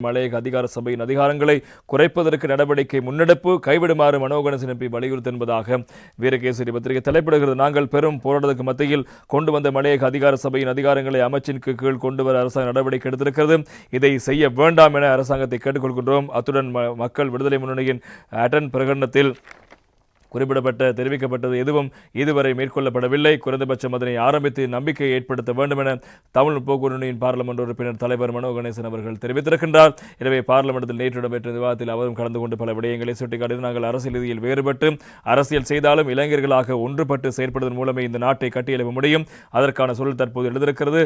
மலையக அதிகார சபையின் அதிகாரங்களை குறைப்பதற்கு நடவடிக்கை முன்னெடுப்பு கைவிடுமாறு மனோகணேசன் எம்பி வலியுறுத்தி என்பதாக வீரகேசரி பத்திரிகை தலைப்பிடுகிறது. நாங்கள் பெரும் போராட்டத்துக்கு மத்தியில் கொண்டு வந்த மலையக அதிகார சபையின் அதிகாரங்களை அமைச்சின் கீழ் கொண்டு வர அரசாங்கம் நடவடிக்கை எடுத்திருக்கிறது. இதை செய்ய வேண்டாம் என அரசாங்கத்தை கேட்டுக்கொள்கின்றோம். அத்துடன் மக்கள் விடுதலை முன்னணியின் அட்டன் பிரகடனத்தில் தெரிவிக்கப்பட்டது எதுவும் இதுவரை மேற்கொள்ளப்படவில்லை. குறைந்தபட்சம் அதனை ஆரம்பித்து நம்பிக்கையை ஏற்படுத்த வேண்டும் என தமிழ் போக்குவரத்தின் பாராளுமன்ற உறுப்பினர் தலைவர் மனோகணேசன் அவர்கள் தெரிவித்திருக்கின்றார். எனவே பாராளுமன்றத்தில் நேற்று இடம்பெற்ற விவாதத்தில் அவரும் கலந்து கொண்டு பல விடயங்களை சுட்டிக்காட்டி நாங்கள் அரசியல் ரீதியில் வேறுபட்டு அரசியல் செய்தாலும் இளைஞர்களாக ஒன்றுபட்டு செயற்படுவதன் மூலமே இந்த நாட்டை கட்டியெழுப்ப முடியும். அதற்கான சூழல் தற்போது எழுதியிருக்கிறது.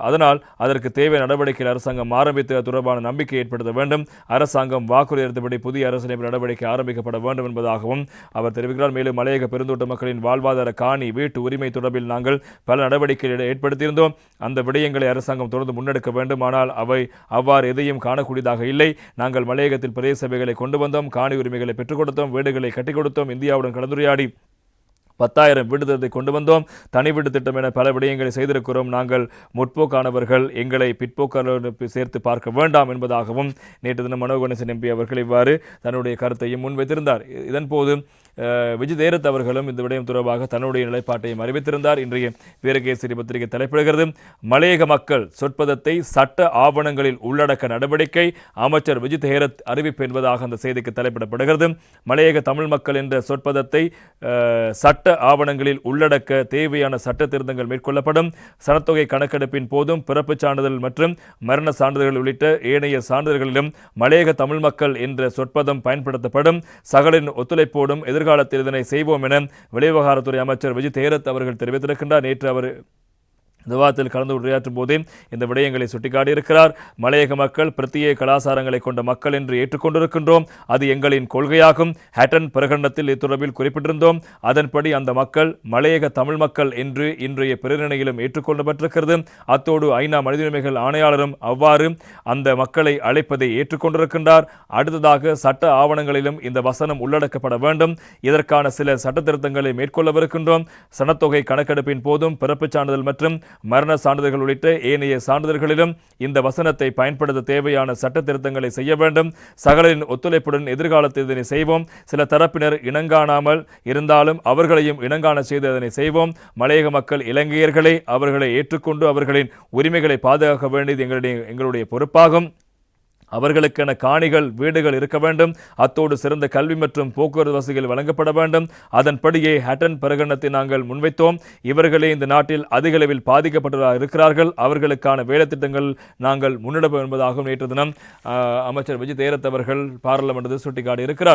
அதனால் அதற்கு தேவையான நடவடிக்கைகள் அரசாங்கம் ஆரம்பித்து தொடர்பான நம்பிக்கை ஏற்படுத்த வேண்டும். அரசாங்கம் வாக்குறுதி அளித்தபடி புதிய அரசியலமைப்பு நடவடிக்கை ஆரம்பிக்கப்பட வேண்டும் என்பதாகவும் அவர் தெரிவிக்கிறார். மேலும் மலையக பெருந்தோட்ட மக்களின் வாழ்வாதார காணி வீட்டு உரிமை தொடர்பில் நாங்கள் பல நடவடிக்கைகளை ஏற்படுத்தியிருந்தோம். அந்த விடயங்களை அரசாங்கம் தொடர்ந்து முன்னெடுக்க வேண்டும். ஆனால் அவை அவ்வாறு எதையும் காணக்கூடியதாக இல்லை. நாங்கள் மலையகத்தில் பிரதேச சபைகளை கொண்டு வந்தோம், காணி உரிமைகளை பெற்றுக் கொடுத்தோம், வீடுகளை கட்டிக் கொடுத்தோம், இந்தியாவுடன் கலந்துரையாடி 10,000 வீடு திட்டத்தை கொண்டு வந்தோம், தனி வீடு திட்டம் என பல விடயங்களை செய்திருக்கிறோம். நாங்கள் முற்போக்கானவர்கள், எங்களை பிற்போக்கானவர்களுக்கு சேர்த்து பார்க்க வேண்டாம் என்பதாகவும் நேற்று தினம் மனோகணேசன் எம்பி அவர்கள் இவ்வாறு தன்னுடைய கருத்தையும் முன்வைத்திருந்தார். இதன்போது விஜய் தேரத் அவர்களும் இந்த விடயம் தொடர்பாக தன்னுடைய நிலைப்பாட்டையும் அறிவித்திருந்தார். இன்றைய வீரகேசரி பத்திரிகை தலைப்பிடுகிறது. மலையக மக்கள் சொற்பதத்தை சட்ட ஆவணங்களில் உள்ளடக்க நடவடிக்கை அமைச்சர் விஜய் தேரத் அறிவிப்பு என்பதாக அந்த செய்திக்கு தலைப்பிடப்படுகிறது. மலையக தமிழ் மக்கள் என்ற சொற்பதத்தை சட்ட ஆவணங்களில் உள்ளடக்க தேவையான சட்ட திருத்தங்கள் மேற்கொள்ளப்படும். சனத்தொகை கணக்கெடுப்பின் போதும் பிறப்புச் சான்றிதழ் மற்றும் மரண சான்றிதழ்கள் உள்ளிட்ட ஏனைய சான்றிதழ்களிலும் மலையக தமிழ் மக்கள் என்ற சொற்பதம் பயன்படுத்தப்படும். சகலின் ஒத்துழைப்போடும் எதிர்காலத்தில் இதனை செய்வோம் என வெளிவிவகாரத்துறை அமைச்சர் விஜய் தேரத் அவர்கள் தெரிவித்திருக்கின்றார். நேற்று அவர் விவாதத்தில் கலந்து உரையாற்றும் போதே இந்த விடயங்களை சுட்டிக்காட்டியிருக்கிறார். மலையக மக்கள் பிரத்யேக கலாச்சாரங்களை கொண்ட மக்கள் என்று ஏற்றுக்கொண்டிருக்கின்றோம். அது எங்களின் கொள்கையாகும். ஹட்டன் பிரகடனத்தில் இத்தொடர்பில் குறிப்பிட்டிருந்தோம். அதன்படி அந்த மக்கள் மலையக தமிழ் மக்கள் என்று இன்றைய பிரேரணையிலும் ஏற்றுக்கொள்ளப்பட்டிருக்கிறது. அத்தோடு ஐநா மனித உரிமைகள் ஆணையாளரும் அவ்வாறு அந்த மக்களை அழைப்பதை ஏற்றுக்கொண்டிருக்கின்றார். அடுத்ததாக சட்ட ஆவணங்களிலும் இந்த வசனம் உள்ளடக்கப்பட வேண்டும். இதற்கான சில சட்ட திருத்தங்களை மேற்கொள்ளவிருக்கின்றோம். சனத்தொகை கணக்கெடுப்பின் போதும் பிறப்புச் சான்றிதழ் மற்றும் மரண சான்றிதழ்கள் உள்ளிட்ட ஏனைய சான்றிதழ்களிலும் இந்த வசனத்தை பயன்படுத்த தேவையான சட்ட திருத்தங்களை செய்ய வேண்டும். சகலின் ஒத்துழைப்புடன் எதிர்காலத்தில் இதனை செய்வோம். சில தரப்பினர் இனங்காணாமல் இருந்தாலும் அவர்களையும் இனங்காண செய்து அதனை செய்வோம். மலையக மக்கள் இலங்கையர்களை அவர்களை ஏற்றுக்கொண்டு அவர்களின் உரிமைகளை பாதுகாக்க வேண்டியது எங்களுடைய பொறுப்பாகும். அவர்களுக்கென காணிகள் வீடுகள் இருக்க வேண்டும். அத்தோடு சிறந்த கல்வி மற்றும் போக்குவரத்து வசதிகள் வழங்கப்பட வேண்டும். அதன்படியே ஹட்டன் பிரகடனத்தை நாங்கள் முன்வைத்தோம். இவர்களே இந்த நாட்டில் அதிக அளவில் பாதிக்கப்பட்டவர்கள் இருக்கிறார்கள். அவர்களுக்கான வேலை திட்டங்கள் நாங்கள் முன்னெடுப்போம் என்பதாகவும் நேற்று தினம் அமைச்சர் விஜய் தேரத் அவர்கள் பாராளுமன்றத்தில் சுட்டிக்காட்டியிருக்கிறார்.